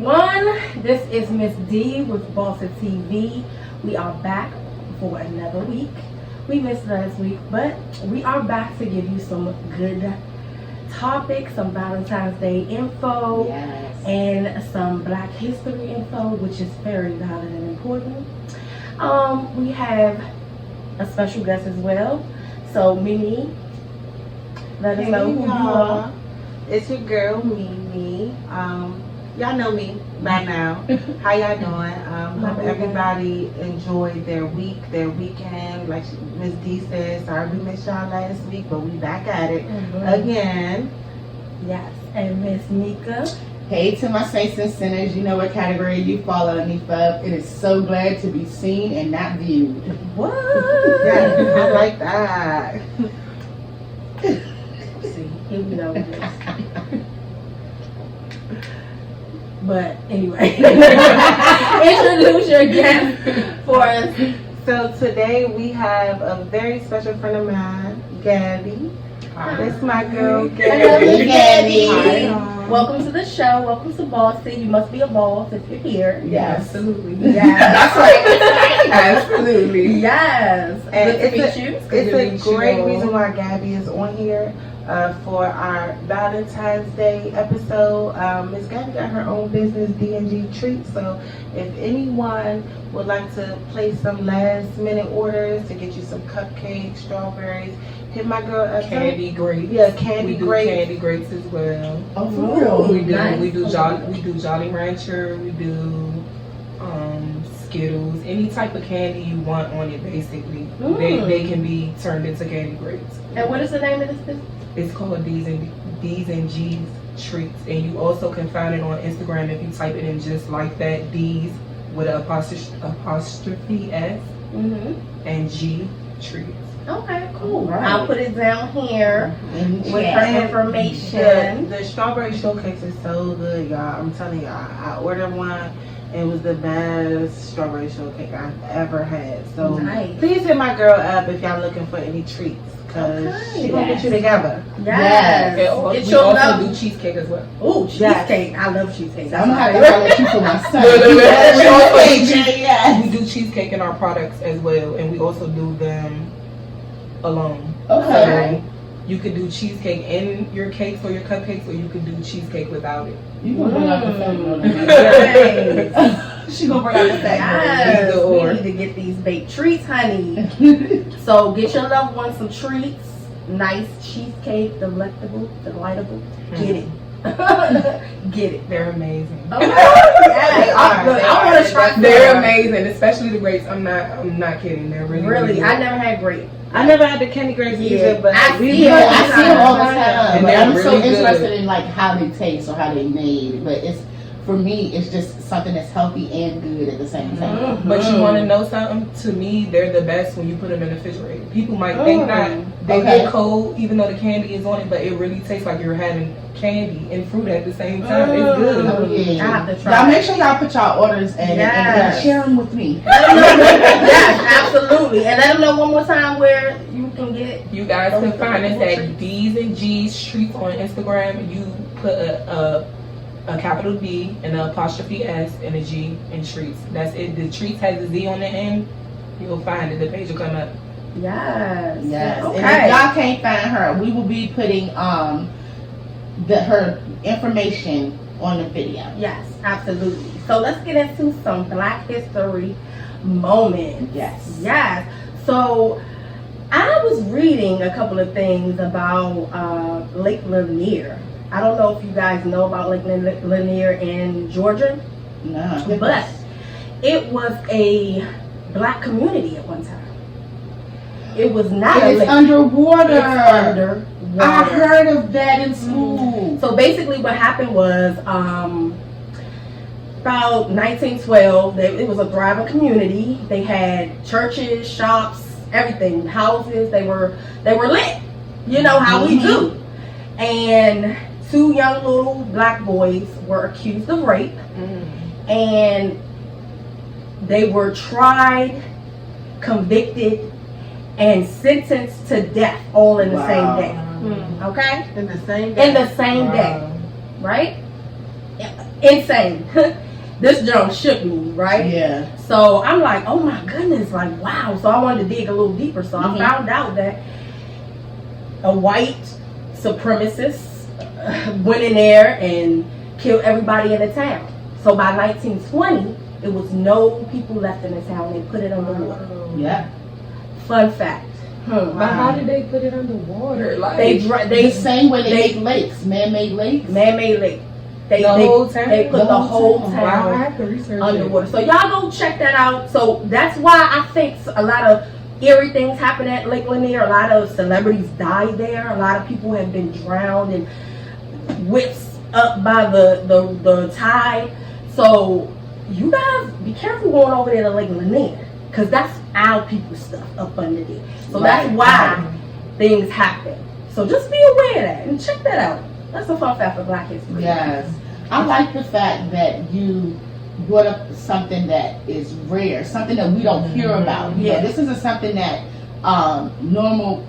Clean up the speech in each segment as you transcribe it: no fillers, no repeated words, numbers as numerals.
everyone. This is Miss D with Bossa TV. We are back for another week. We missed last week, but we are back to give you some good topics, some Valentine's Day info, and some Black History info, which is very valid and important. We have a special guest as well. So Mimi, let us know who you are. It's your girl, Mimi. Y'all know me by now. How y'all doing? Hope everybody enjoyed their week, their weekend. Like Miss D said, sorry we missed y'all last week, but we back at it again. Yes, and Miss Nika. Hey to my saints and sinners, you know what category you fall underneath of. It is so glad to be seen and not viewed. What? Yeah, I like that. See, here we go with this. But anyway, introduce your guest for us. So today we have a very special friend of mine, Gabby. This is my girl, Hello, Gabby. Gabby. Welcome to the show. Welcome to Bossy. You must be a boss if you're here. Yes. Absolutely. Yes. That's right. Absolutely. Yes. And Good to meet you. It's a great reason why Gabby is on here for our Valentine's Day episode. Miss Gabby got her own business, D&G Treats. So if anyone would like to place some last minute orders to get you some cupcakes, strawberries, hit my girl up. Candy grapes. Yeah, candy grapes. Candy grapes as well. Oh, for real? We do. Nice. We do Jolly Rancher. We do Skittles. Any type of candy you want on it, basically. They can be turned into candy grapes. And what is the name of this business? It's called D's and G's Treats, and you also can find it on Instagram if you type it in just like that. D's with an apostrophe S and G Treats. Okay, cool. Right. I'll put it down here with her And information. The strawberry showcase is so good, y'all. I'm telling y'all, I ordered one. It was the best strawberry shortcake I've ever had. So Nice. please hit my girl up if y'all looking for any treats, because Okay. she gonna get you together. Yes. And Get we your also love. do cheesecake as well. Ooh, cheesecake. I love cheesecake. I'm gonna have to holler you for my son. We do cheesecake in our products as well, and we also do them alone. Okay. So you could do cheesecake in your cakes or your cupcakes, or you could do cheesecake without it. You gonna bring out the family. Nice. She gonna bring out the family. Yes, Either or. we need to get these baked treats, honey. So get your loved one some treats. Nice cheesecake, delightable. Get it. Get it. They're amazing. Okay. Yes. I want to try. They're amazing, especially the grapes. I'm not kidding. They're really Really, good. I never had grape. I never had the candy grapes either, but I we see it. I see them all the time, And but they're I'm so really interested good. in like how they taste or how they made. But it's for me, it's just something that's healthy and good at the same time. But you want to know something? To me, they're the best when you put them in the refrigerator. People might think that they get cold, even though the candy is on it, but it really tastes like you're having candy and fruit at the same time. It's good. Oh, yeah. I have to try. Y'all make sure y'all put y'all orders in and share them with me. Yes, absolutely. And let them know one more time where you can get. You guys can find us at D's and G's Treats on Instagram. You put a capital D and an apostrophe S and a G in Treats. That's it. The Treats has a Z on the end. You'll find it. The page will come up. Yes. Yes. Okay. And if y'all can't find her, we will be putting her information on the video. Yes, absolutely. So let's get into some Black History moments. Yes. Yes. So I was reading a couple of things about Lake Lanier. I don't know if you guys know about Lake Lanier in Georgia, No. but it was a Black community at one time. It was not a It's lake. underwater. It's underwater. I heard of that in school. So basically what happened was about 1912, it was a thriving community. They had churches, shops, everything, houses. They were lit. You know how we do. And 2 young little Black boys were accused of rape. And they were tried, convicted, and sentenced to death all in the same day. Okay? In the same day. In the same day. Right? insane. This junk shook me, right? Yeah. So I'm like, oh my goodness, like wow. So I wanted to dig a little deeper. So I found out that a white supremacist went in there and killed everybody in the town. So by 1920, it was no people left in the town. They put it underwater. Yeah. Fun fact. But how did they put it underwater? Like They The same way they make lakes, man-made lakes. man-made lake. the whole town. They put the whole Wow, I town have to research underwater. So y'all go check that out. So that's why I think a lot of eerie things happen at Lake Lanier. A lot of celebrities died there. A lot of people have been drowned and whipped up by the tide. So you guys be careful going over there to Lake Lanier, because that's our people's stuff up under there. So that's why things happen. So just be aware of that and check that out. That's a fun fact for Black History. Yes. I like the fact that you brought up something that is rare, something that we don't hear about. You know, this isn't something that normal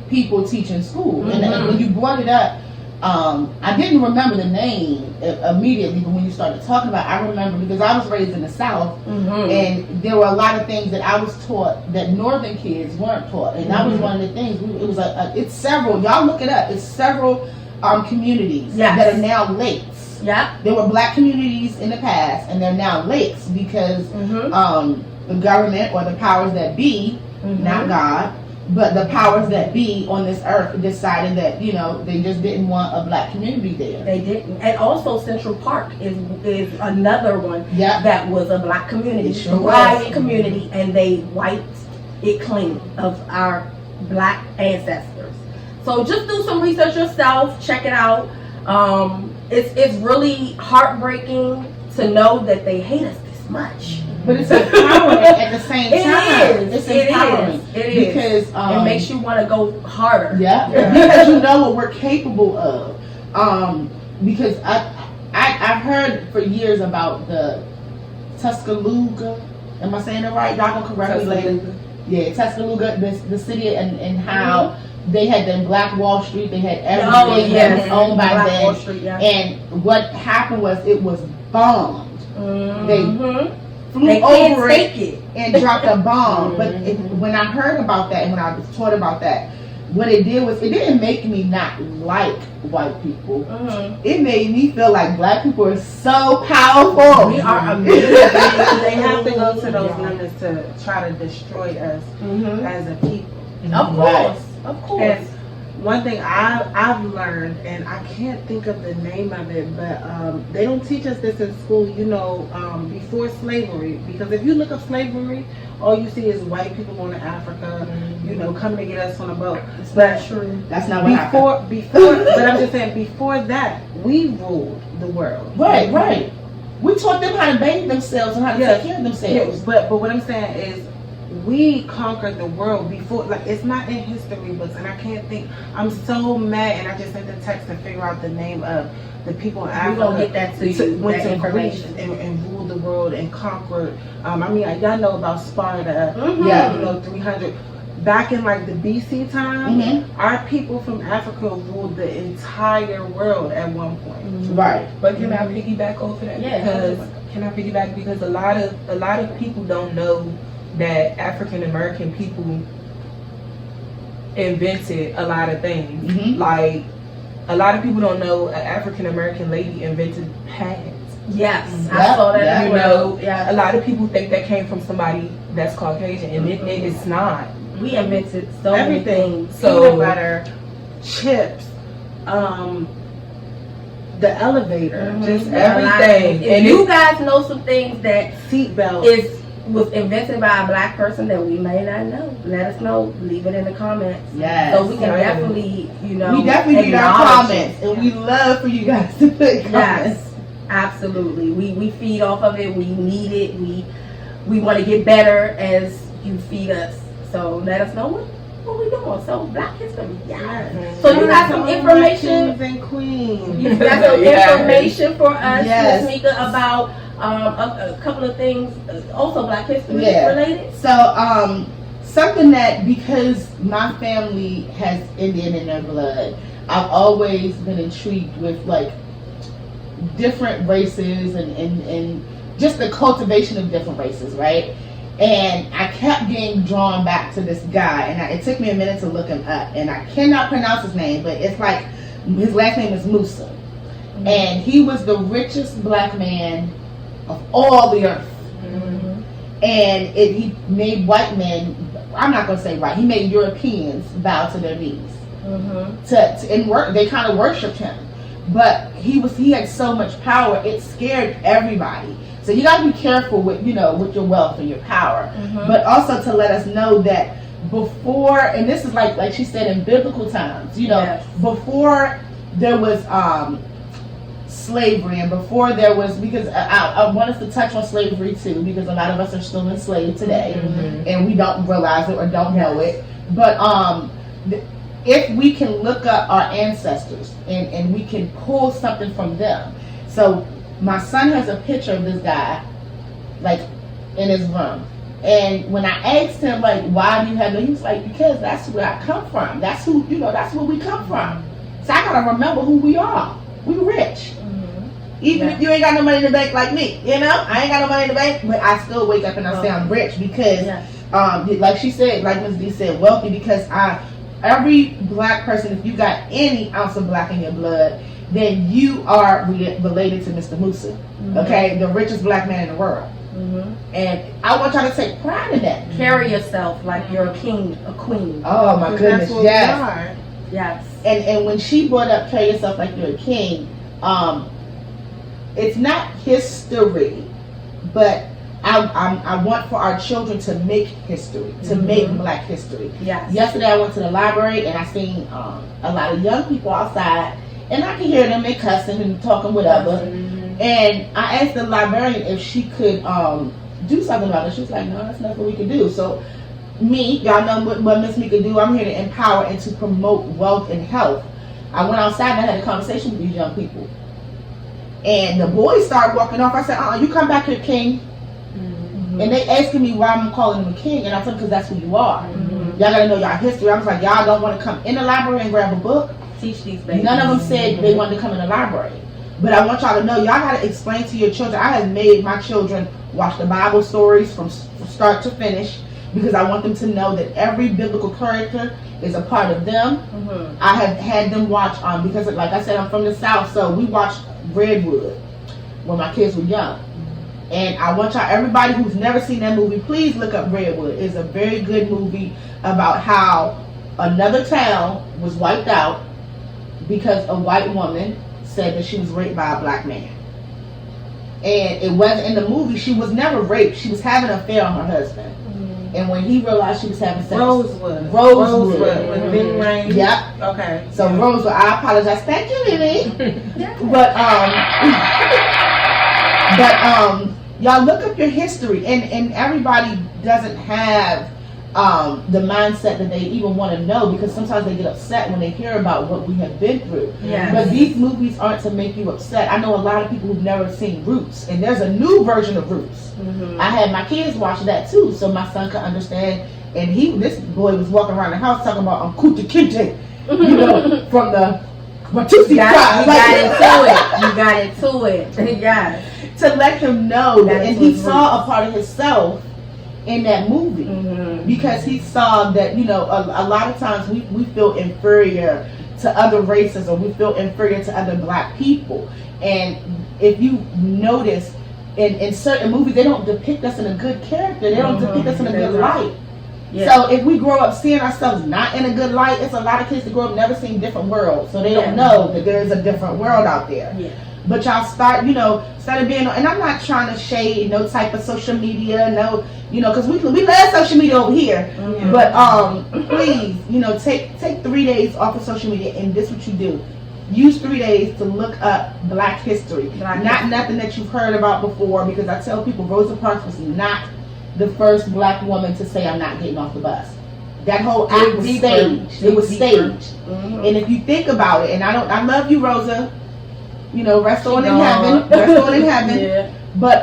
people teach in school. And when you brought it up, I didn't remember the name immediately, but when you started talking about it, I remember because I was raised in the South, and there were a lot of things that I was taught that Northern kids weren't taught, and that was one of the things. It was it's several. Y'all look it up. It's several communities that are now lakes. Yeah. There were Black communities in the past, and they're now lakes because the government or the powers that be, not God, but the powers that be on this earth decided that, you know, they just didn't want a Black community there. They didn't. And also Central Park is another one that was a Black community, Sure thriving community, and they wiped it clean of our Black ancestors. So just do some research yourself, check it out. It's really heartbreaking to know that they hate us this much. But it's empowering at the same time. It's empowering. It is. Because it makes you want to go harder. Yeah. Because you know what we're capable of. Because I've heard for years about the Tuscaloosa. Am I saying it right? Y'all gonna correct me later. Yeah, Tuscaloosa, the city, and how they had the Black Wall Street. They had everything that was owned by Black Wall them. Street, And what happened was it was bombed. They flew They over can't take it and dropped a bomb. But when I heard about that and when I was taught about that, what it did was it didn't make me not like white people. It made me feel like Black people are so powerful. We are amazing. They have to go to those limits to try to destroy us as a people. Of course. Of course. And one thing I've learned, and I can't think of the name of it, but they don't teach us this in school, you know, before slavery. Because if you look up slavery, all you see is white people going to Africa, you know, coming to get us on a boat. That's true. That's not what happened. Before, but I'm just saying, before that, we ruled the world. Right. We taught them how to bathe themselves and how to take care of themselves. Yes, but what I'm saying is, we conquered the world before. Like, it's not in history books, and I can't think. I'm so mad, and I just sent the text to figure out the name of the people in Africa. We're gonna get that to you. Went that to information Greece and ruled the world and conquered. I mean, y'all know about Sparta. Yeah. You know, 300. Back in like the BC time, our people from Africa ruled the entire world at one point. Right. But can I piggyback off of that? Yeah. Because a lot of people don't know that African American people invented a lot of things. Like, a lot of people don't know an African American lady invented pads. Yes, I saw that. You know, a lot of people think that came from somebody that's Caucasian, and it's not. We invented so many things. So peanut butter, chips, the elevator, just everything. If you guys know some things that seatbelt was invented by a Black person that we may not know, let us know. Leave it in the comments. Yes. So we can definitely, you know, we definitely need our comments, and we love for you guys to put comments. Yes, absolutely. We feed off of it. We need it. We want to get better as you feed us. So let us know what we doing. So Black History, So you got some information, kings and queens. You got some information for us, Ms. Mika, about a couple of things, also Black History related. So something that, because my family has Indian in their blood, I've always been intrigued with like different races and just the cultivation of different races, right? And I kept getting drawn back to this guy, and it took me a minute to look him up, and I cannot pronounce his name, but it's like his last name is Musa, and he was the richest black man of all the earth, and he made white men, I'm not gonna say white, he made Europeans bow to their knees. They kind of worshipped him, but he had so much power, it scared everybody. So you got to be careful with with your wealth and your power, but also to let us know that before, and this is like she said, in biblical times, before there was slavery, and before there was, because I want us to touch on slavery too, because a lot of us are still enslaved today, and we don't realize it or don't know it. But if we can look up our ancestors and we can pull something from them. So my son has a picture of this guy, like, in his room. And when I asked him, like, why do you have that? He was like, because that's where I come from. That's who, that's where we come from. So I gotta remember who we are. We rich. Even if you ain't got no money in the bank like me, I ain't got no money in the bank, but I still wake up and I say I'm rich because, like she said, like Ms. D said, wealthy, because every black person, if you got any ounce of black in your blood, then you are related to Mr. Musa, okay? The richest black man in the world. And I want y'all to take pride in that. Carry yourself like you're a king, a queen. Oh my goodness, yes. Yes. And when she brought up carry yourself like you're a king, it's not history, but I want for our children to make history, to make black history. Yes. Yesterday I went to the library and I seen a lot of young people outside, and I can hear them, they cussing and talking whatever. And I asked the librarian if she could do something about it. She was like, no, that's nothing we can do. So y'all know what Miss Me can do. I'm here to empower and to promote wealth and health. I went outside and I had a conversation with these young people. And the boys started walking off. I said, you come back here, king. And they asking me why I'm calling him a king. And I said, because that's who you are. Y'all got to know y'all history. I was like, y'all don't want to come in the library and grab a book? Teach these babies. None of them said they wanted to come in the library. But I want y'all to know, y'all got to explain to your children. I have made my children watch the Bible stories from start to finish, because I want them to know that every biblical character is a part of them. I have had them watch, because like I said, I'm from the South, so we watched Redwood when my kids were young. And I want y'all, everybody who's never seen that movie, please look up Redwood. It's a very good movie about how another town was wiped out because a white woman said that she was raped by a black man. And it wasn't in the movie. She was never raped. She was having an affair on her husband. And when he realized she was having sex, Rosewood. With Ving Rhames. Yep. Okay. So Rosewood, I apologize. Thank you, Lily. But y'all look up your history, and everybody doesn't have the mindset that they even want to know, because sometimes they get upset when they hear about what we have been through. But these movies aren't to make you upset. I know a lot of people who've never seen Roots, and there's a new version of Roots. I had my kids watch that too, so my son could understand. And this boy was walking around the house talking about Kuta Kinte, from the Watusi tribe. You got into it. Yeah. To let him know that, and he saw a part of himself in that movie, because he saw that a lot of times we feel inferior to other races, or we feel inferior to other black people. And if you notice, in certain movies, they don't depict us in a good character. They don't depict us in a good light. So if we grow up seeing ourselves not in a good light, it's a lot of kids that grow up never seeing different worlds, so they don't know that there is a different world out there. But y'all start, started being, and I'm not trying to shade no type of social media, because we love social media over here. But please, take 3 days off of social media, and this is what you do. Use 3 days to look up black history. Not nothing that you've heard about before, because I tell people Rosa Parks was not the first black woman to say, I'm not getting off the bus. That whole act was staged. It was staged. And if you think about it, and I love you, Rosa. Rest on in heaven. Rest on in heaven. But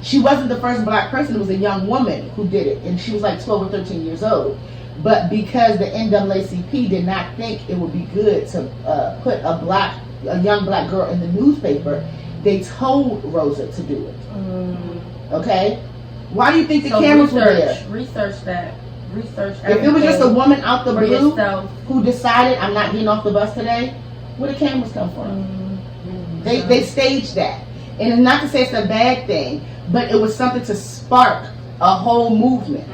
she wasn't the first black person. It was a young woman who did it, and she was like 12 or 13 years old. But because the NAACP did not think it would be good to put a black a young black girl in the newspaper, they told Rosa to do it. Okay? Why do you think the cameras were there? Research that. Research If it was just a woman out the for blue yourself. who decided, I'm not getting off the bus today, where the cameras come from? They staged that. And it's not to say it's a bad thing, but it was something to spark a whole movement.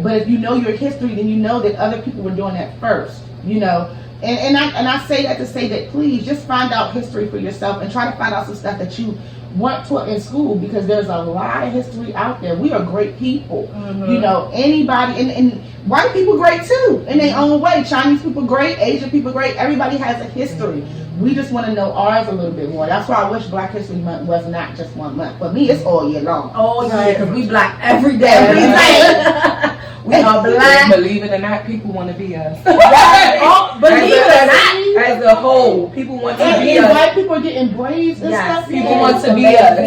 But if you know your history, then you know that other people were doing that first, you know. And I say that to say that please just find out history for yourself and try to find out some stuff that you weren't taught in school, because there's a lot of history out there. We are great people. You know, anybody, and white people great too in their own way. Chinese people great, Asian people great. Everybody has a history. We just want to know ours a little bit more. That's why I wish Black History Month was not just 1 month. For me, it's all year long. Oh yeah, because we black every day. We are black. Believe it or not, people want to be us. Believe it or not, as a whole, people want to be And us. white people are getting braids and stuff. People want to be us.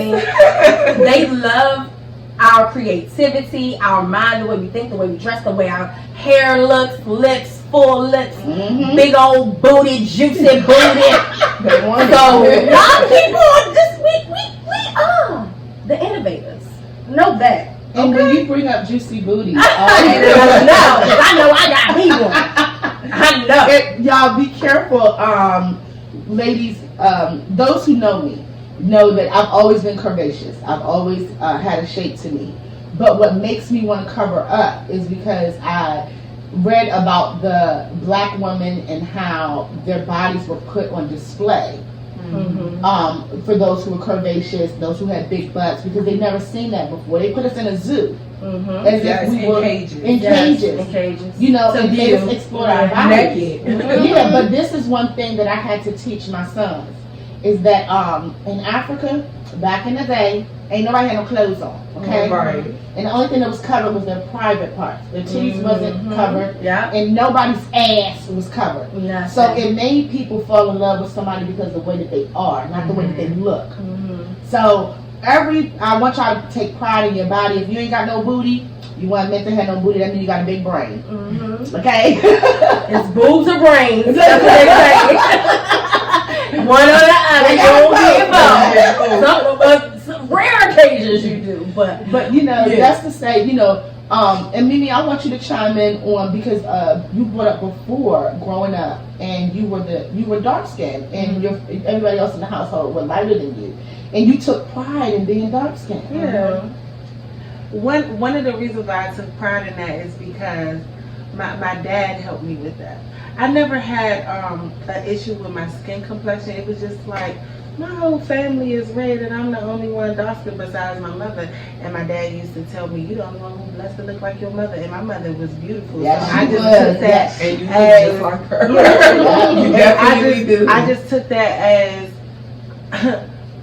They love our creativity, our mind, the way we think, the way we dress, the way our hair looks, lips, full lips, big old booty, juicy booty. They want So it. a lot of people just we are the innovators. Know that. And when you bring up juicy booty, I know I got me one. I know. Y'all be careful, ladies. Those who know me know that I've always been curvaceous. I've always had a shape to me. But what makes me want to cover up is because I read about the black women and how their bodies were put on display. For those who were curvaceous, those who had big butts, because they'd never seen that before. They put us in a zoo. As if we were in cages. You know, and made us explore our bodies. Yeah, but this is one thing that I had to teach my sons, is that in Africa, back in the day, ain't nobody had no clothes on, okay? Right. And the only thing that was covered was their private parts. Their titties wasn't covered, Yeah. and nobody's ass was covered. So it made people fall in love with somebody because of the way that they are, not the way that they look. So I want y'all to take pride in your body. If you ain't got no booty, you weren't meant to have no booty, that means you got a big brain. Okay? It's boobs or brains. That's what they say. One or the other. You don't get both. Some rare occasions you do, but you know, that's to say, you know, and Mimi, I want you to chime in on, because you brought up before growing up, and you were dark skinned, and everybody else in the household were lighter than you, and you took pride in being dark skinned. Yeah. One of the reasons why I took pride in that is because my dad helped me with that. I never had an issue with my skin complexion. It was just like, my whole family is red and I'm the only one dark skinned besides my mother. And my dad used to tell me, you don't want who's blessed to look like your mother. And my mother was beautiful. Yes, so I just took that. And you look just like her. You definitely do. I just took that as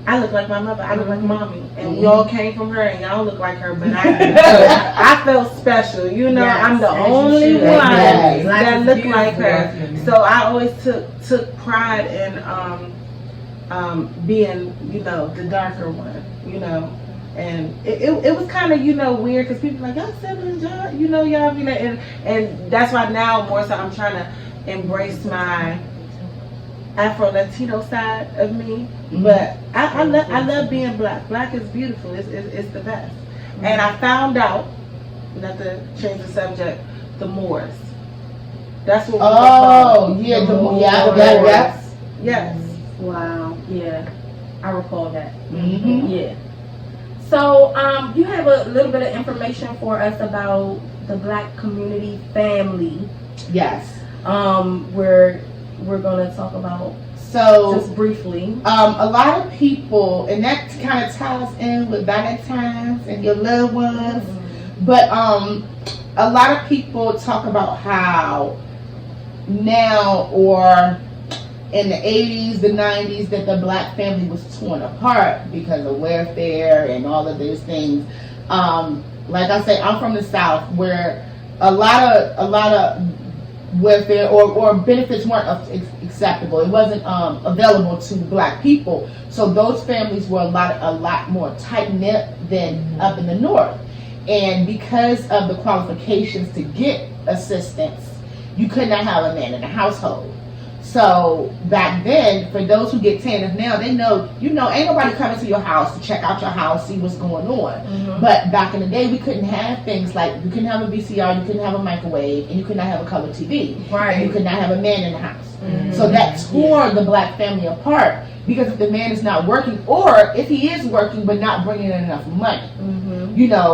I look like my mother. I look like mommy, and we all came from her, and y'all look like her. But I felt special. You know, I'm the only one that looked like her. So I always took pride in being, you know, the darker one. You know, and it was kind of, you know, weird because people like, y'all siblings, y'all, you know, y'all be like, and that's why now more so I'm trying to embrace my Afro-Latino side of me, but I love being black. Black is beautiful. It's the best. And I found out, not to change the subject, the Moors. That's what. Yeah, the Moors. Yes. wow, yeah, I recall that. Yeah. So, you have a little bit of information for us about the Black community family. Yes. We're gonna talk about, so just briefly. A lot of people, and that kind of ties in with Valentine's and your loved ones, but a lot of people talk about how now, or in the 80s, the 90s, that the Black family was torn apart because of welfare and all of those things. Like I say, I'm from the South, where a lot of welfare or benefits weren't acceptable. It wasn't available to Black people. So those families were a lot more tight-knit than up in the North. And because of the qualifications to get assistance, you could not have a man in the household. So back then, for those who get tanned now, they know, ain't nobody coming to your house to check out your house, see what's going on. But back in the day, we couldn't have things like, you couldn't have a VCR, you couldn't have a microwave, and you could not have a color TV. Right. And you could not have a man in the house. So that tore the black family apart, because if the man is not working, or if he is working but not bringing in enough money,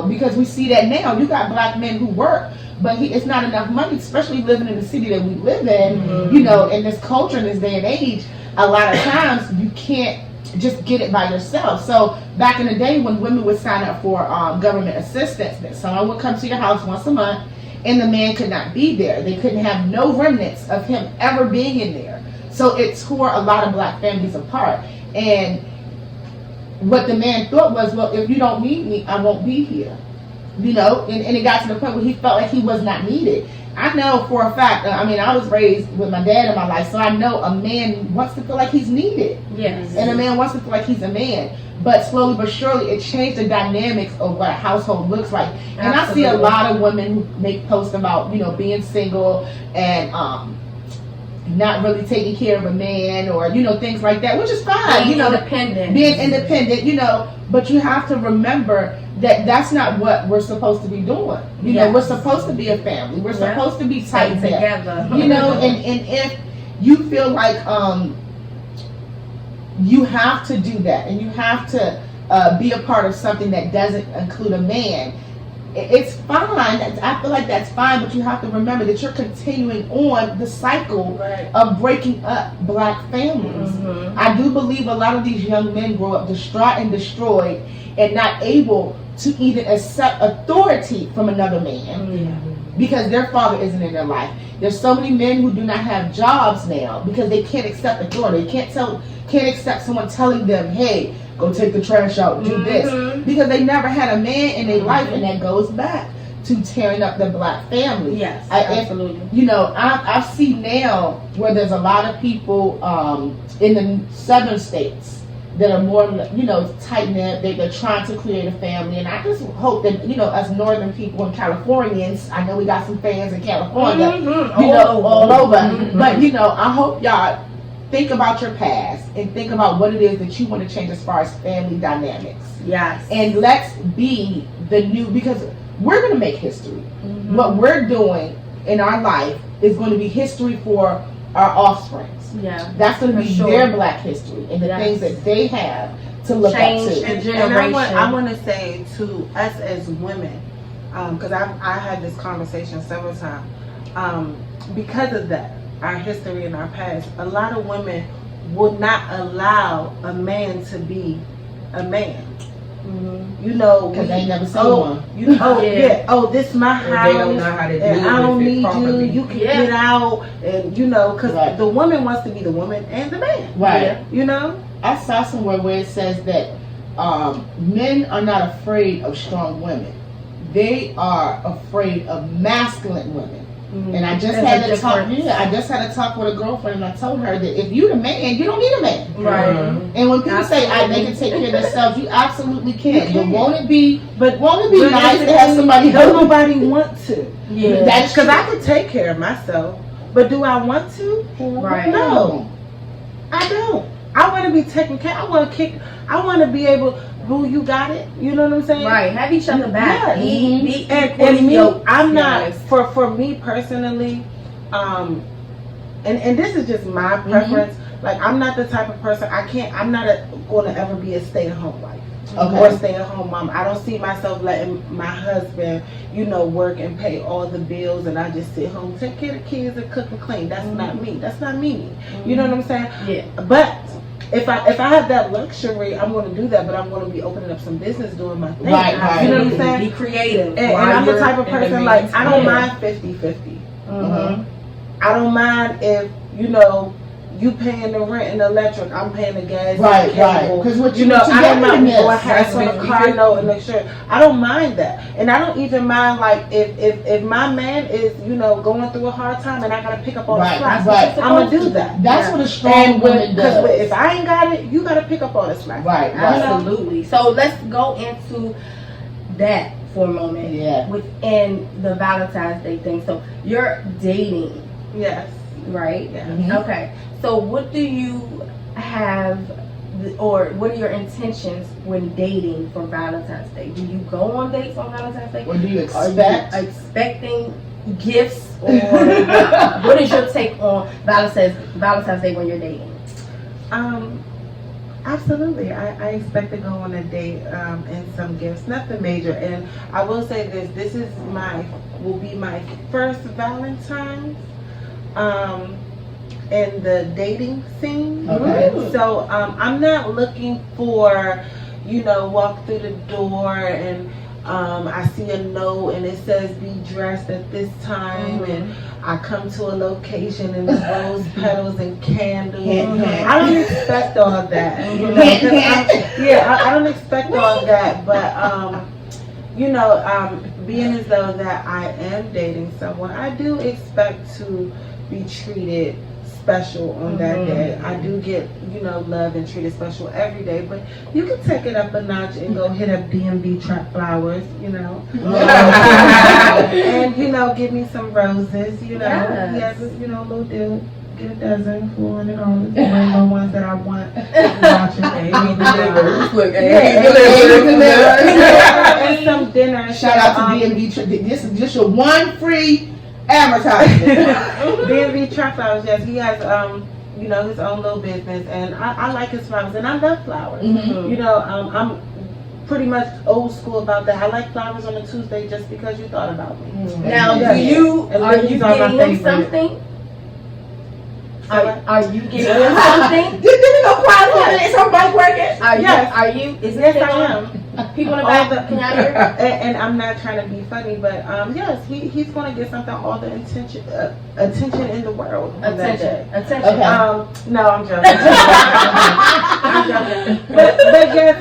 because we see that now. You got black men who work, but it's not enough money, especially living in the city that we live in, in this culture, in this day and age. A lot of times you can't just get it by yourself. So back in the day, when women would sign up for government assistance, that someone would come to your house once a month, and the man could not be there. They couldn't have no remnants of him ever being in there. So it tore a lot of black families apart. And what the man thought was, well, if you don't need me, I won't be here. And it got to the point where he felt like he was not needed. I know for a fact, I was raised with my dad in my life, so I know a man wants to feel like he's needed. Yes. And a man wants to feel like he's a man. But slowly but surely, it changed the dynamics of what a household looks like. And Absolutely. I see a lot of women who make posts about, being single and not really taking care of a man, or things like that, which is fine. Being independent. Being independent, but you have to remember that that's not what we're supposed to be doing. We're supposed to be a family. We're supposed to be tight together. And if you feel like you have to do that, and you have to be a part of something that doesn't include a man, it's fine. I feel like that's fine, but you have to remember that you're continuing on the cycle of breaking up black families. I do believe a lot of these young men grow up distraught and destroyed, and not able to even accept authority from another man because their father isn't in their life. There's so many men who do not have jobs now because they can't accept authority. They can't accept someone telling them, hey, go take the trash out, do this. Because they never had a man in their life, and that goes back to tearing up the black family. Yes, absolutely. I see now where there's a lot of people in the southern states that are more, tight-knit. They're trying to create a family. And I just hope that, us northern people and Californians, I know we got some fans in California, all over. But, I hope y'all think about your past and think about what it is that you want to change as far as family dynamics. Yes. And let's be the new, because we're going to make history. What we're doing in our life is going to be history for our offspring. Yeah. That's going to be their black history and the things that they have to look up to. And I want to say to us as women, because I had this conversation several times, because of that, our history and our past, a lot of women would not allow a man to be a man. Because they never seen one. This my house. They don't know how to do and I don't need properly. you. You can get out, and because the woman wants to be the woman and the man. Right. I saw somewhere where it says that men are not afraid of strong women. They are afraid of masculine women. And I just had a talk. I just had a talk with a girlfriend, and I told her that if you're the man, you don't need a man. Right. And when people say they can take care of themselves, you absolutely can. But won't it be nice to have somebody? Don't nobody want to. Yeah. That's because I can take care of myself, but do I want to? Right. No, I don't. I want to be taken care. I want to be able. Boo, you got it. You know what I'm saying? Right. Have each other back. And me, I'm not for me personally. And this is just my preference. Like, I'm not the type of person. I'm not going to ever be a stay-at-home wife or stay-at-home mom. I don't see myself letting my husband, work and pay all the bills, and I just sit home, take care of the kids, and cook and clean. That's not me. That's not me. You know what I'm saying? Yeah. But if I have that luxury, I'm going to do that, but I'm going to be opening up some business, doing my thing. Right. You know what I'm saying? Be creative. And I'm the type of person, like, I don't mind 50-50. I don't mind if, you paying the rent and the electric, I'm paying the gas and the cable. Because I don't mind going half on a car note and insurance. I don't mind that. And I don't even mind, like, if my man is, going through a hard time and I got to pick up all the slack, I'm going to do that. That's what a strong woman does. Because if I ain't got it, you got to pick up all the slack. Right. Absolutely. So let's go into that for a moment. Yeah. Within the Valentine's Day thing. So you're dating. Yes. right? Yeah. Mhm. Okay. So what do you have, or what are your intentions when dating for Valentine's Day? Do you go on dates on Valentine's Day? What do you Are expect? you expecting gifts, or what is your take on Valentine's Day when you're dating? Absolutely. I expect to go on a date and some gifts, nothing major. And I will say this will be my first Valentine's in the dating scene. Okay. So I'm not looking for, walk through the door and I see a note and it says be dressed at this time, and I come to a location and there's rose petals and candles. I don't expect all that. I don't expect all that, but being as though that I am dating someone, I do expect to be treated special on that day. I do get, love and treated special every day, but you can take it up a notch and go hit up DMV Trap Flowers, and, give me some roses, Yes. little deal. Get a dozen, $400, bring the ones that I want. Watching. And some dinner. Shout out to DMV. This is just your one free advertisement. DMV Trap Flowers, yes, he has his own little business, and I like his flowers, and I love flowers. I'm pretty much old school about that. I like flowers on a Tuesday just because you thought about me. Now, are you getting him something? Are you getting him something? Did we go quiet for it? Is her mic working? Yes. Are you? Is Yes, it I am. People in the back, can y'all hear? And I'm not trying to be funny, but yes, he's going to get something, all the attention in the world. on that day. Attention. Okay. No, I'm joking. I'm joking. But yes,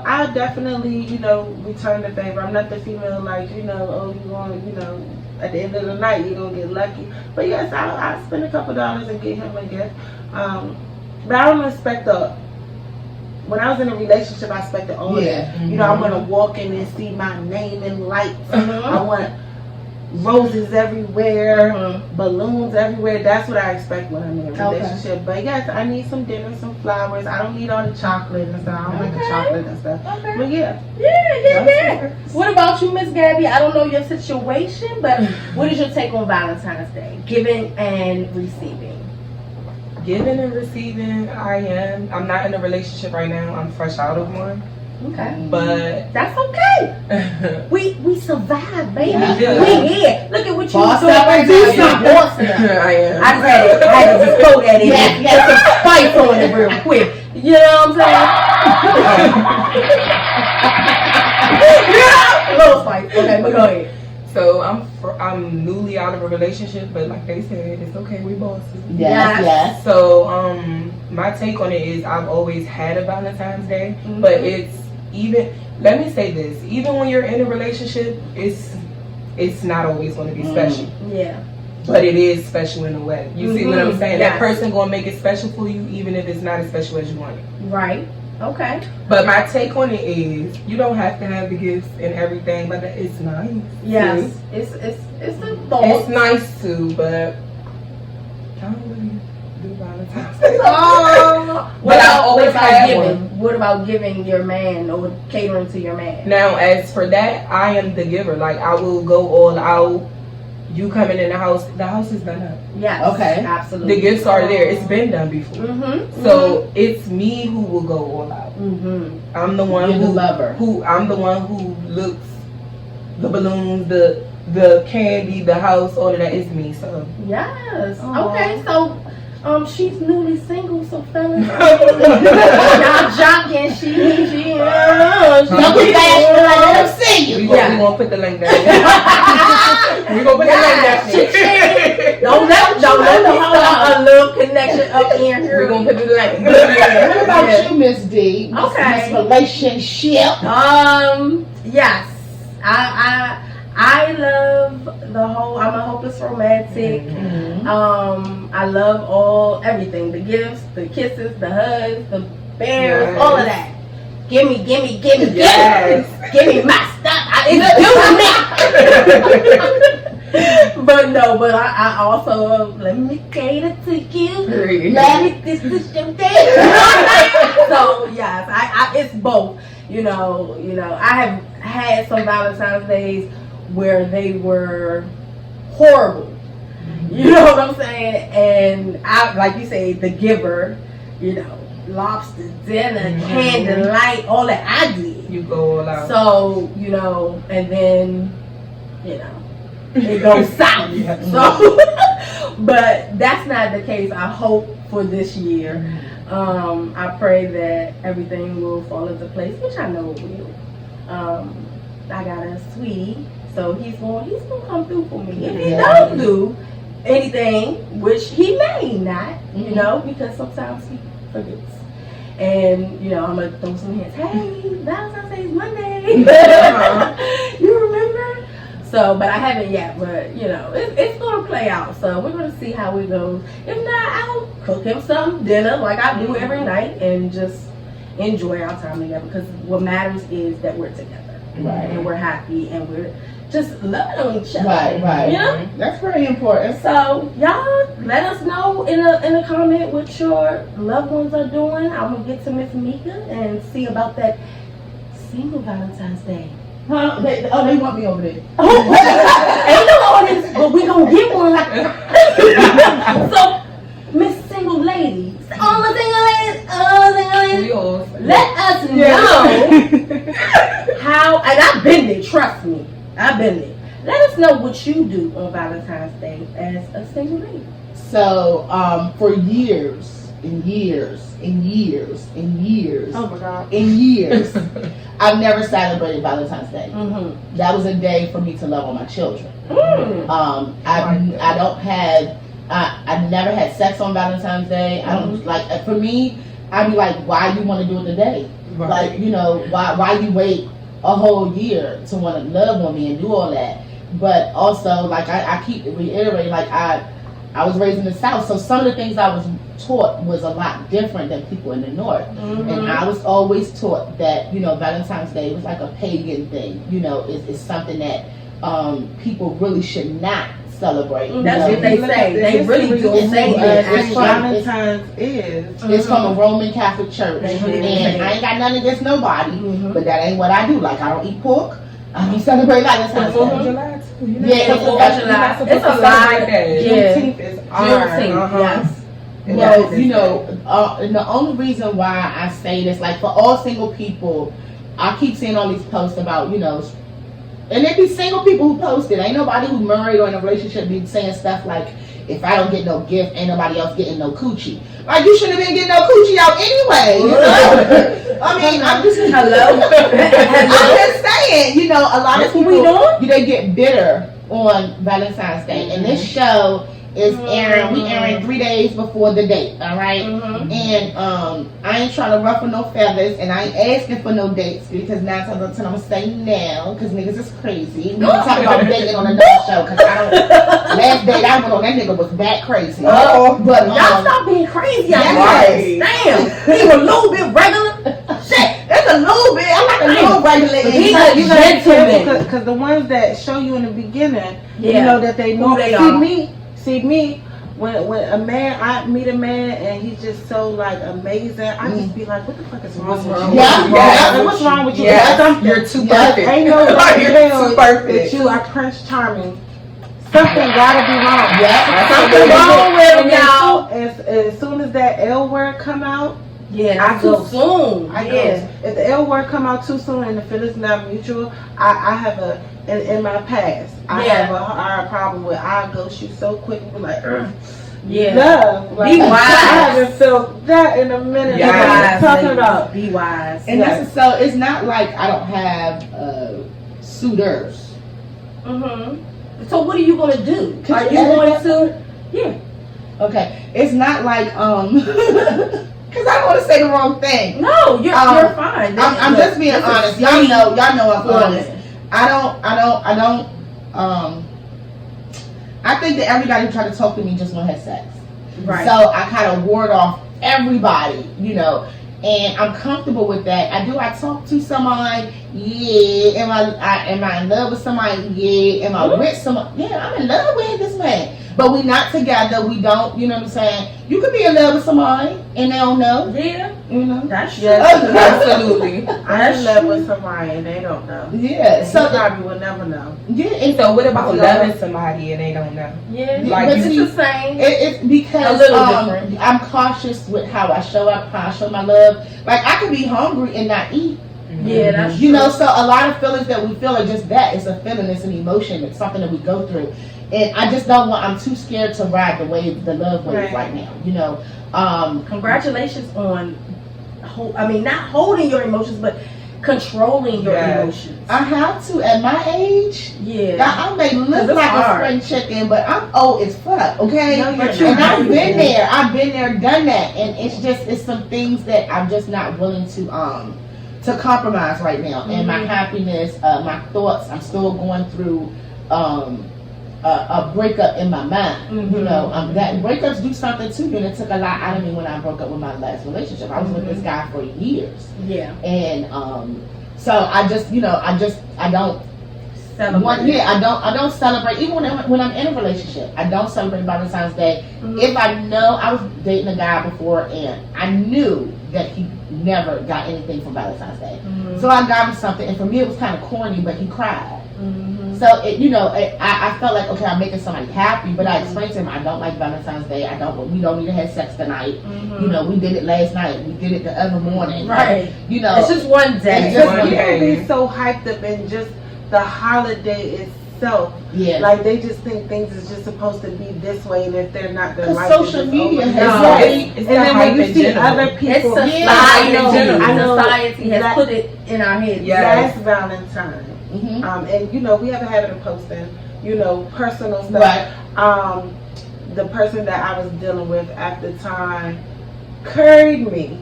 I definitely, return the favor. I'm not the female like, you going, at the end of the night you're gonna get lucky. But yes, I'll spend a couple dollars and get him a gift. But I don't expect when I was in a relationship, I expected all of that. I want to walk in and see my name in lights. I want roses everywhere, balloons everywhere. That's what I expect when I'm in a relationship. Okay. But yes, I need some dinner, some flowers. I don't need all the chocolate and stuff. I don't like the chocolate and stuff. Okay. But yeah. Yeah. What about you, Miss Gabby? I don't know your situation, but what is your take on Valentine's Day? Giving and receiving. Giving and receiving, I'm not in a relationship right now. I'm fresh out of one. Okay. But that's okay. We survived, baby. Yeah. We here. Look at what you Boss doing. up right Do now. some bossing up. I am. I had to just throw that in. Get some spice on it real quick. You know what I'm saying? Little spice. Okay, but go ahead. So I'm newly out of a relationship, but like they said, it's okay. We bosses. Yes. So my take on it is I've always had a Valentine's Day, but it's even. Let me say this: even when you're in a relationship, it's not always going to be special. Yeah. But it is special in a way. You see what I'm saying? Yes. That person gonna make it special for you, even if it's not as special as you want it. Right. Okay. But my take on it is, you don't have to have the gifts and everything, but it's nice. Yes. too. It's a thought. It's nice too, but I don't really do Valentine's Day. What I about, always had giving? What about giving your man or catering to your man? Now, as for that, I am the giver. Like, I will go all out. You coming in the house is done up. Yes. Okay. Absolutely. The gifts are there. It's been done before. So it's me who will go all out. I'm the one You're the lover. I'm the one who looks the balloons, the candy, the house, all of that is me. So yes. Aww. Okay. So she's newly single, so fellas, y'all jocking. She Don't be bashful. Let them see you. we gonna put the link down. We gonna put the link down. Don't let start a little connection up in here. We're gonna put the link. What about you, Miss D? Okay. This relationship. Yes. I love the whole. I'm a hopeless romantic. I love everything. The gifts, the kisses, the hugs, the bears, all of that. Gimme, Yes. give me my stuff. It's But no, but I also let me cater to you. Let me this is your day. So yes, I it's both. You know, I have had some Valentine's days where they were horrible. You know what I'm saying? And I, like you say, the giver. You know, lobster dinner, candlelight, all that I did. You go all out. So you know, and then you know. It goes south. So, but that's not the case. I hope for this year. I pray that everything will fall into place, which I know it will. I got a sweetie, so he's gonna come through for me. If he don't do anything, which he may not, you know, because sometimes he forgets. And you know, I'm gonna throw some hints. Hey, Valentine's Day is Monday. You remember? So, but I haven't yet, but you know, it's gonna play out. So we're gonna see how it goes. If not, I'll cook him some dinner like I do every night and just enjoy our time together. Because what matters is that we're together, right? And we're happy and we're just loving on each other, right? You know, that's very important. So y'all let us know in a comment what your loved ones are doing. I'm gonna get to Miss Mika and see about that single Valentine's Day. Huh? They want me over there. Ain't no orders, but we gonna get one. So, Miss Single Lady, all the single ladies, let us know how, and I've been there, trust me, I've been there. Let us know what you do on Valentine's Day as a single lady. So, for years and years and years and years, oh my God, and years, I've never celebrated Valentine's Day. That was a day for me to love on my children. I never had sex on Valentine's Day. I don't like. For me, I'd be like, why you want to do it today? Right. Like, you know, why you wait a whole year to want to love on me and do all that? But also, like I keep reiterating, like I was raised in the South, so some of the things I was taught was a lot different than people in the North. And I was always taught that, you know, Valentine's Day was like a pagan thing. You know, it's something that people really should not celebrate. That's what they say. They really do say that. Valentine's is. It's from a Roman Catholic church. And I ain't got nothing against nobody, but that ain't what I do. Like, I don't eat pork. I don't celebrate Valentine's Day. 4th of July too. Yeah, it's 4th of July. It's a lie. Juneteenth is ours. Yes. Well, you know, and the only reason why I say this, like, for all single people, I keep seeing all these posts about, you know, and it be single people who post it. Ain't nobody who married or in a relationship be saying stuff like, if I don't get no gift, ain't nobody else getting no coochie. Like, you shouldn't have been getting no coochie out anyway. You know? I mean, I'm just I'm just saying, you know, a lot of people, they get bitter on Valentine's Day, and this show is airing. We airing 3 days before the date, all right? And I ain't trying to ruffle no feathers, and I ain't asking for no dates because 9 times out of 10 I'm gonna say now because niggas is crazy. We gonna talk about dating on another show because I don't. Last date I went on, that nigga was that crazy. But y'all stop being crazy. Yes. Damn, he was a little bit regular. Shit, that's a little bit. I'm like a little regular. He's a gentleman. Because the ones that show you in the beginning, you Yeah. know that they know. Who they are. See me, when a man, I meet a man and he's just so like amazing, I just be like, what the fuck is wrong with you? What's wrong with you? You're too perfect. Ain't no way You're too perfect. that you are Prince Charming. Something gotta be wrong. Something wrong with y'all. As soon as that L word come out, I go soon. If the L word come out too soon and the feelings not mutual, I have a in my past. I have a hard problem with I ghost you so quick and be like, love. Like, be wise. I haven't felt that in a minute. Wise, talking about. Be wise. And that's so. It's not like I don't have suitors. So what are you gonna do? Are you going to? Yeah. Okay. It's not like because I don't want to say the wrong thing. No, you're fine. I'm just being honest. Y'all know I'm honest. I don't. I think that everybody who tried to talk to me just want to have sex. Right. So I kind of ward off everybody, you know. and I'm comfortable with that. I talk to somebody? Yeah. Am I in love with somebody? Yeah. Am I with somebody? Yeah, I'm in love with this man. But we not together. We don't, you know what I'm saying? You could be in love with somebody and they don't know. Yeah. You know? That's true. Absolutely. I'm in love with somebody and they don't know. Yeah. So So probably will never know. yeah. And So what about loving somebody and they don't know? Yeah. Like, But it's see, the same. It's because A little different. I'm cautious with how I show up, how I show my love. Like I could be hungry and not eat. Yeah, that's true. You know, so a lot of feelings that we feel are just that. It's a feeling, it's an emotion, it's something that we go through. And I just don't want, I'm too scared to ride the wave, the love wave right now, you know. Congratulations on, not holding your emotions, but controlling your emotions. I have to at my age. Yeah. I may look like a spring chicken, but I'm old as fuck, okay? No, and you're not. I've been there, done that. And it's some things that I'm just not willing to compromise right now. And my happiness, my thoughts, I'm still going through a breakup in my mind. You know, that breakups do something to you, and it took a lot out of me when I broke up with my last relationship. I was with this guy for years. Yeah. And so I just, you know, I don't Celebrate. I don't celebrate even when I'm in a relationship. I don't celebrate Valentine's Day. If I know, I was dating a guy before and I knew that he never got anything for Valentine's Day. So I got him something, and for me it was kind of corny, but he cried. So I felt like, okay, I'm making somebody happy, but I explained to him I don't like Valentine's Day. We don't need to have sex tonight. You know, we did it last night. We did it the other morning. Right. You know, It's just one day. It's just People one day. be so hyped up in just the holiday itself. Yeah. Like they just think things is just supposed to be this way, and if they're not, their Because life is social just media over. has No. really- And then when you see other It's people, society. I know. Society has put it in our heads. Last Valentine, and you know we have a habit of posting, you know, personal stuff. Right. The person that I was dealing with at the time curried me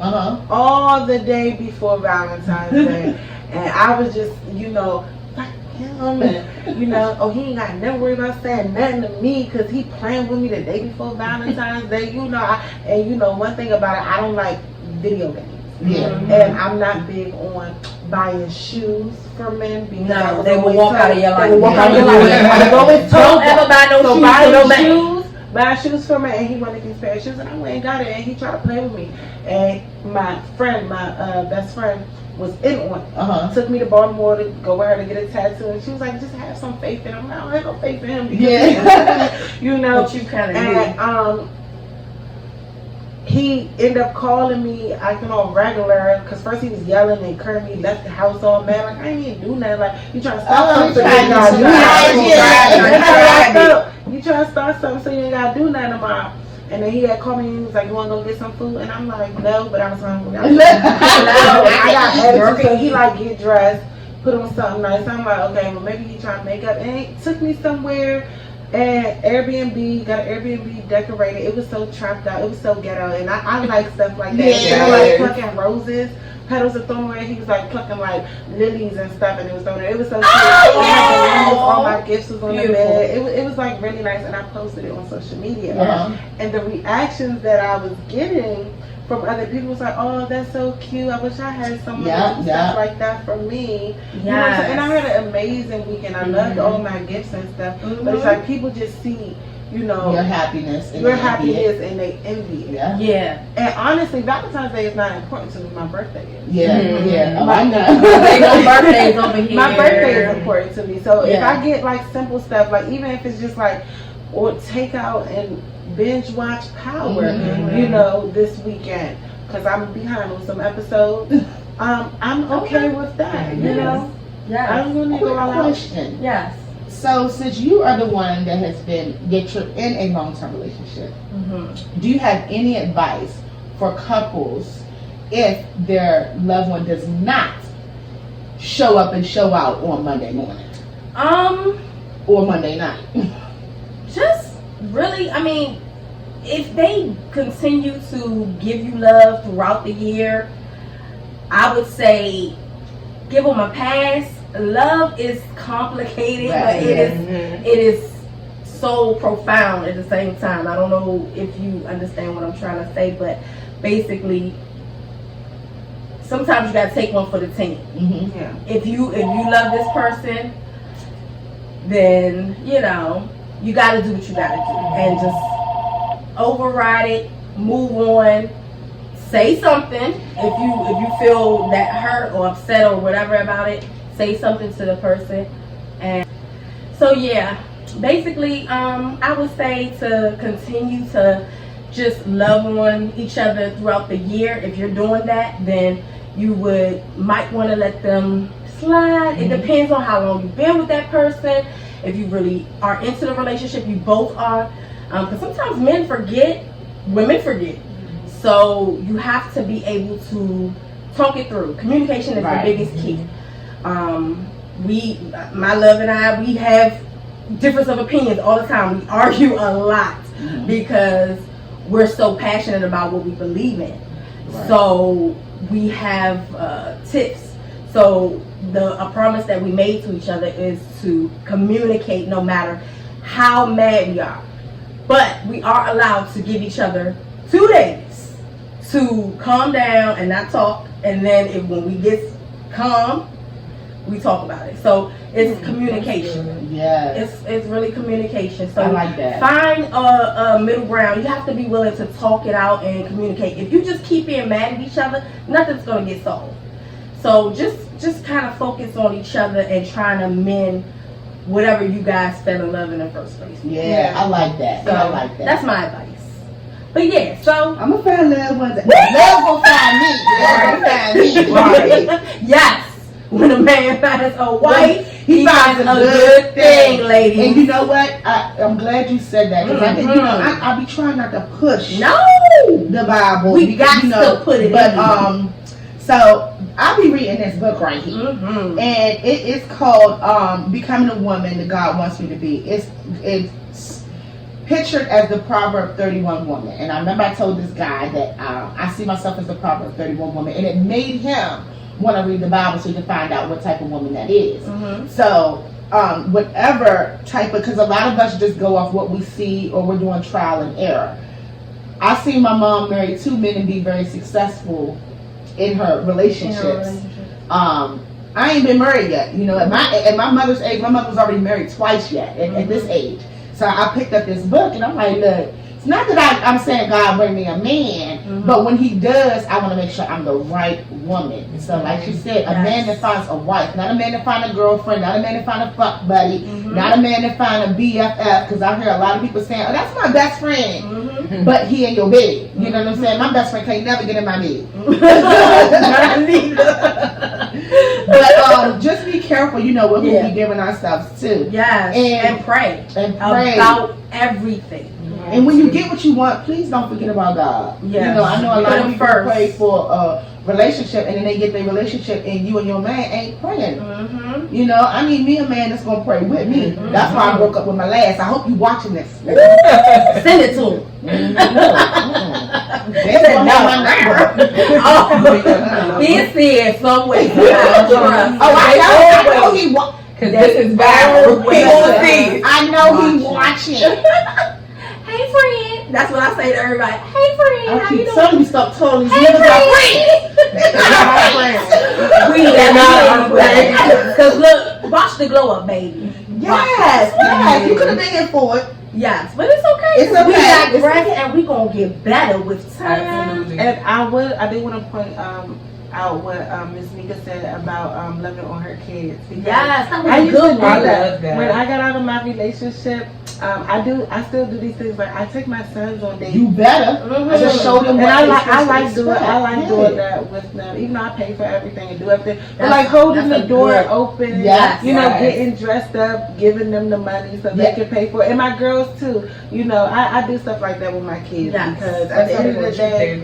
all the day before Valentine's Day, and I was just, you know, like him, and you know, oh, he ain't got never worry about saying nothing to me because he playing with me the day before Valentine's Day, you know. And you know, one thing about it, I don't like video games. Yeah. And I'm not big on buying shoes for men because I was they will always walk told- out of your life. They will walk out of your life. I was always told Don't ever buy no so shoes buy for no man. buy shoes for me, and he wanted these pair of shoes, and I went and got it, and he tried to play with me. And my friend, my best friend, was in on it. Took me to Baltimore to go with her to get a tattoo, and she was like, "Just have some faith in him." I don't have no faith in him because you know. But you kind of And he ended up calling me acting all regular because first he was yelling and curving me, left the house all mad. Like, I ain't even do nothing. Like, you trying to start something, you ain't gotta do nothing. You trying to start something so you ain't gotta do nothing tomorrow. And then he had called me and he was like, "You wanna go get some food?" And I'm like, "No," but I was hungry. I got attitude, so he like get dressed, put on something nice. I'm like, okay, well maybe he trying to make up. And he took me somewhere. And Airbnb, got an Airbnb decorated. It was so trapped out. It was so ghetto. And I like stuff like that. Yeah. You know, like plucking roses, petals are thrown away. He was like plucking like lilies and stuff, and it was thrown away. It was so cute. All my gifts was on the bed. It was like really nice, and I posted it on social media. And the reactions that I was getting from other people was like, "Oh, that's so cute. I wish I had someone stuff like that for me." You know what I'm saying? And I had an amazing weekend. I loved all my gifts and stuff. But it's like people just see, you know, your happiness and and they envy it. Yeah. And honestly, Valentine's Day is not important to me. My birthday is. Yeah. Oh, I know. Ain't no birthdays over here. My birthday is important to me. So if I get like simple stuff, like even if it's just like, or take out and binge watch Power, you know, this weekend, because I'm behind on some episodes. I'm okay with that, you know. Yeah. I'm gonna go all out. Question. Yes. So, since you are the one that has been you're in a long-term relationship, do you have any advice for couples if their loved one does not show up and show out on Monday morning or Monday night? Just really, I mean, if they continue to give you love throughout the year, I would say give them a pass. Love is complicated, but it is so profound at the same time. I don't know if you understand what I'm trying to say, but basically, sometimes you gotta take one for the team. Mm-hmm. Yeah. If you love this person, then you know you gotta do what you gotta do and just override it, move on, say something if you feel that hurt or upset or whatever about it. Say something to the person. And so yeah, basically I would say to continue to just love on each other throughout the year. If you're doing that, then you might want to let them slide. It depends on how long you've been with that person. If you really are into the relationship, you both are. Because sometimes men forget, women forget. So you have to be able to talk it through. Communication is the biggest key. My love and I, we have difference of opinions all the time. We argue a lot because we're so passionate about what we believe in. Right. So we have tips. So a promise that we made to each other is to communicate no matter how mad we are. But we are allowed to give each other 2 days to calm down and not talk. And then when we get calm, we talk about it. So it's communication. Yes. It's really communication. So I like that. Find a middle ground. You have to be willing to talk it out and communicate. If you just keep being mad at each other, nothing's gonna get solved. So just kind of focus on each other and trying to mend whatever you guys fell in love in the first place. Yeah, I like that. So I like that. That's my advice. But yeah, so I'm gonna find love ones. Love will find me. Love will find me. Right. Yes. When a man finds a wife, he finds a good thing, ladies. And you know what? I'm glad you said that because I be trying not to push the Bible. We got to put it in. So I'll be reading this book right here, and it is called "Becoming a Woman That God Wants Me to Be." It's pictured as the Proverb 31 woman, and I remember I told this guy that I see myself as the Proverb 31 woman, and it made him want to read the Bible so you can find out what type of woman that is. So whatever type of, because a lot of us just go off what we see or we're doing trial and error. I seen my mom marry 2 men and be very successful in her relationships. I ain't been married yet. You know, at my mother's age, my mother was already married twice yet at this age. So I picked up this book and I'm like, look, it's not that I'm saying God bring me a man, but when he does, I want to make sure I'm the right woman. So like she said, a man that finds a wife, not a man that finds a girlfriend, not a man that finds a fuck buddy, not a man that finds a BFF, because I hear a lot of people saying, oh, that's my best friend, but he in your bed. You know what I'm saying? My best friend can't never get in my bed. But just be careful, you know, with who we giving ourselves to. Yes, and pray. About everything. And when you get what you want, please don't forget about God. Yes. You know, I know a lot of people pray for a relationship and then they get their relationship and you and your man ain't praying. You know, I need me a man that's going to pray with me. That's why I broke up with my last. I hope you watching this. Send it to him. He said some way. I know he because this is bad. I know he watching. Hey friend, that's what I say to everybody. Hey friend, how you doing? Somebody stop telling these hey niggas our friends. We are not our friends. Cause look, watch the glow up, baby. Yes, you could have been here for it. Yes, but it's okay. It's okay. We digress and we gonna get better with time. And I do want to point out what Miss Mika said about loving on her kids. Yes, that was a good one. I love that. When I got out of my relationship, I still do these things. Like I take my sons on dates. You better just show them. And I like doing that with them. Even though I pay for everything and do everything, but like holding the door open. Yes, you know, getting dressed up, giving them the money so they can pay for it. And my girls too. You know, I do stuff like that with my kids because at the end of the day,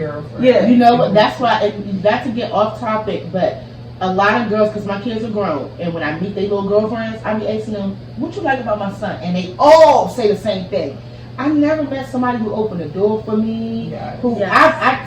you know, that's why. Not to get off topic, but a lot of girls, because my kids are grown, and when I meet their little girlfriends, I be asking them, what you like about my son? And they all say the same thing. I never met somebody who opened the door for me.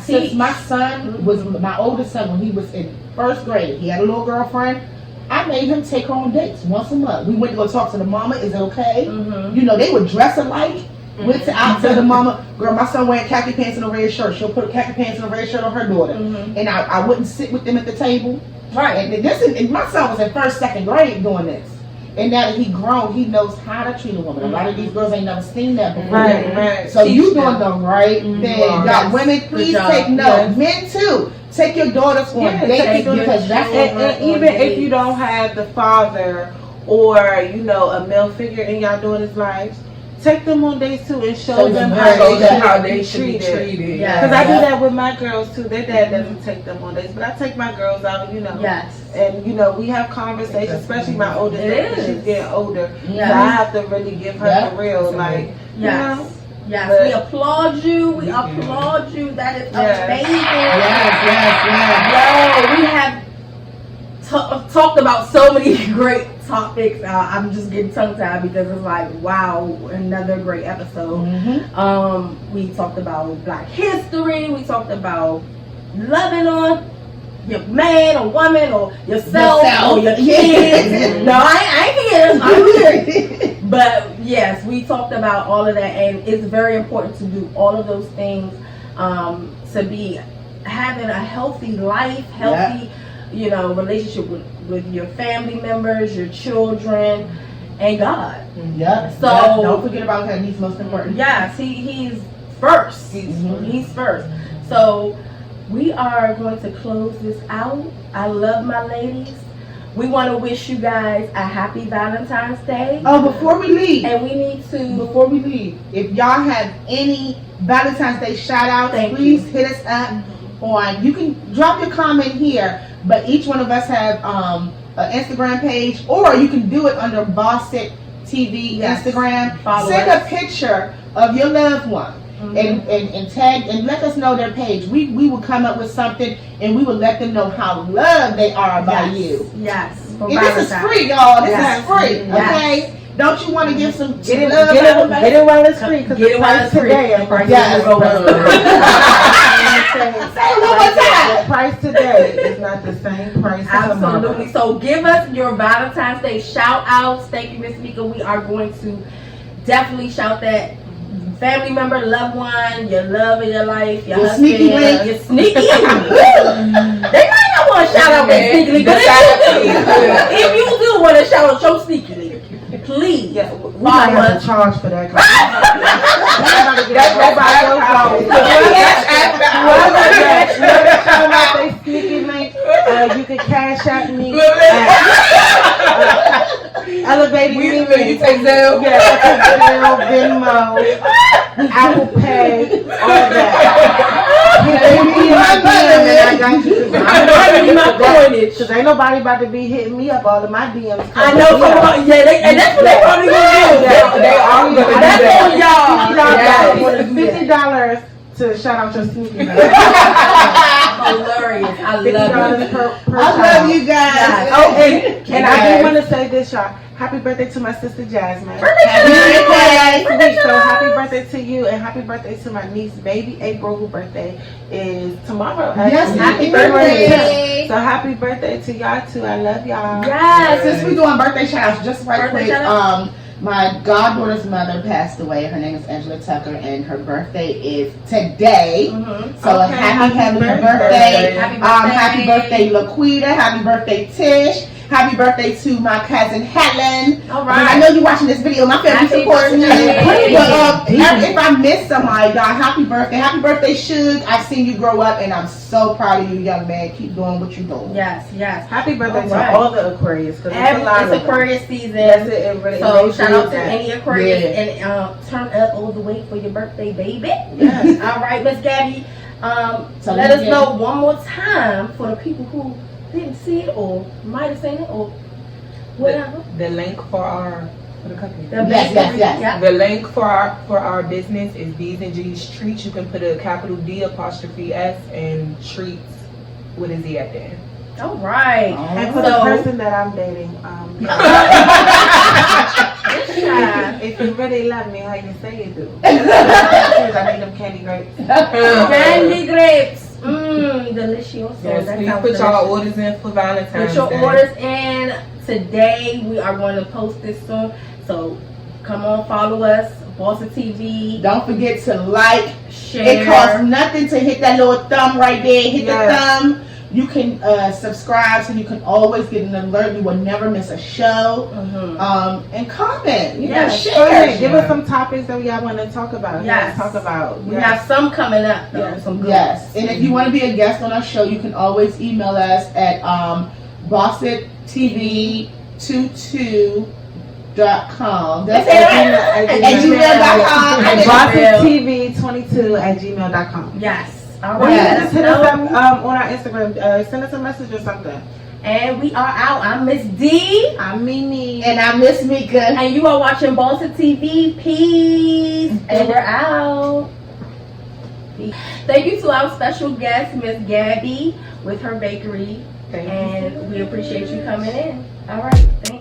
Since my son was my oldest son, when he was in 1st grade, he had a little girlfriend. I made him take her on dates once a month. We went to go talk to the mama. Is it okay? You know, they would dress alike. Went to out to the mama, girl, my son wearing khaki pants and a red shirt. She'll put khaki pants and a red shirt on her daughter. And I wouldn't sit with them at the table. Right. And my son was in first, second grade doing this. And now that he grown, he knows how to treat a woman. A lot of these girls ain't never seen that before. Right. So you doing the right thing. Y'all women, please take note. Men too. Take your daughters on dates because that's and even if you don't have the father or a male figure in y'all daughter's lives, take them on dates too and show them how they should be treated. Because I do that with my girls too. Their dad doesn't take them on dates, but I take my girls out, and we have conversations, especially my oldest daughter, she's getting older. So I have to really give her the real, Yes, we applaud you. We applaud you. That is amazing. Yes. Yo, we have talked about so many great topics. I'm just getting tongue-tied because it's like, wow, another great episode. We talked about Black history. We talked about loving on your man or woman or yourself or your kids. No, I ain't here. But yes, we talked about all of that, and it's very important to do all of those things to be having a healthy life, healthy, relationship with your family members, your children, and God. So don't forget about him. He's most important. Yes, he's first. He's first. So we are going to close this out. I love my ladies. We want to wish you guys a happy Valentine's Day. Oh, before we leave. And we need to... Before we leave, if y'all have any Valentine's Day shout-outs, please hit us up on... You can drop your comment here, but each one of us have an Instagram page, or you can do it under Boss It TV Instagram. Send a picture of your loved one. And tag and let us know their page. We will come up with something and we will let them know how loved they are by you. Yes. And this is free, y'all. This is free. Okay? Don't you want to give some love? Get it while it's free, because the price today. The price today is not the same price. Absolutely. So give us your Valentine's Day shout outs. Thank you, Miss Mika. We are going to definitely shout that family member, loved one, your love in your life, your husband, sneaky link. Your sneaky link. They might not want to shout out that sneaky link, but if you do want to shout out your sneaky link, please. We might have to charge for that. You can cash out me. Elevating me. You take Zelle? Zelle, Venmo, Apple Pay, all that. Hit me in my DM and I got you. Because ain't nobody about to be hitting me up all of my DMs. I know. And that's what they probably going to do. They are going to do that. $50 to shout out your sneaky. Hilarious. I love it. Per I love you guys. Oh, and I do want to say this, y'all. Happy birthday to my sister Jasmine. Happy birthday. So happy birthday to you, and happy birthday to my niece, baby April, whose birthday is tomorrow. Yes, happy birthday. So happy birthday to y'all too. I love y'all. Yes, since we're doing birthday shout outs, just right quick. My goddaughter's mother passed away. Her name is Angela Tucker, and her birthday is today. So happy birthday. Happy birthday, Laquita. Happy birthday, Tish. Happy birthday to my cousin Helen. All right. I know you're watching this video. My family supports you. But if I miss somebody, God, happy birthday. Happy birthday, Suge. I've seen you grow up, and I'm so proud of you, young man. Keep doing what you're doing. Yes. Happy birthday to all the Aquarius. It's Aquarius season. That's it. Really, so shout out to any Aquarius and turn up all the way for your birthday, baby. Yes. All right, Miss Gabby. So let us know one more time for the people who didn't see it or might have seen it or whatever. The link for the company. Yes. The link for our business is D's and G's Treats. You can put a capital D apostrophe S and Treats with a Z at the end. All right. And for the person that I'm dating, if you really love me, how you say you do? I need them candy grapes. Candy grapes. Delicious. Yes, please put y'all orders in for Valentine's Day. Put your orders in today. We are going to post this soon. So come on, follow us. Bossa TV. Don't forget to like. Share. It costs nothing to hit that little thumb right there. Hit Yes. the thumb. You can subscribe so you can always get an alert. You will never miss a show. And comment. You know, share. Give us some topics that y'all want to talk about. Yes. Talk about. We have some coming up though. Yes. Some good Yes. ones. And if you want to be a guest on our show, you can always email us at bossettv22.com. That's Say it at gmail.com. At BossettTV22@gmail.com. Yes. All Or right. you Yes. can just hit us up on our Instagram. Send us a message or something. And we are out. I'm Miss D. I'm Mimi. And I miss Mika. And you are watching Bossa TV. Peace. And we're out. Thank you to our special guest, Miss Gabby, with her bakery. Thank you. And we appreciate you coming in. All right. Thank